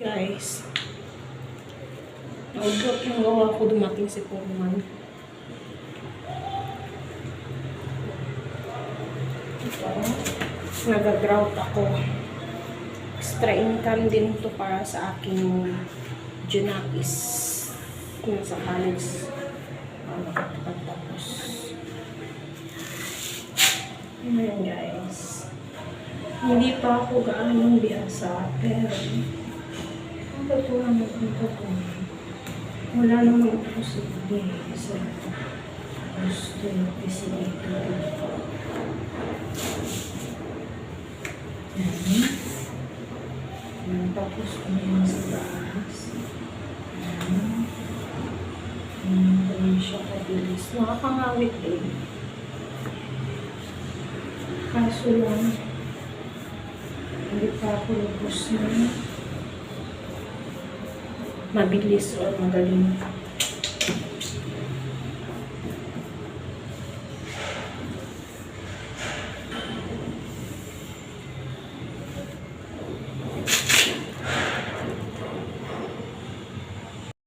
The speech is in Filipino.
Guys, naudlot yung gawa ko, dumating si Pullman. Ito, nag-grout ako. Extra income din to para sa aking junakis kung sa college pagtapos. Ayan guys, hindi pa ako gaano biyasa, pero ang totoo naman ito ko, wala naman ako sige sa gusto yung kasi ito. Tapos kumain sa taas. Hindi siya kabilis. Nakakangawit din. Kaso lang, hindi pa ako lubos na mabilis o magaling.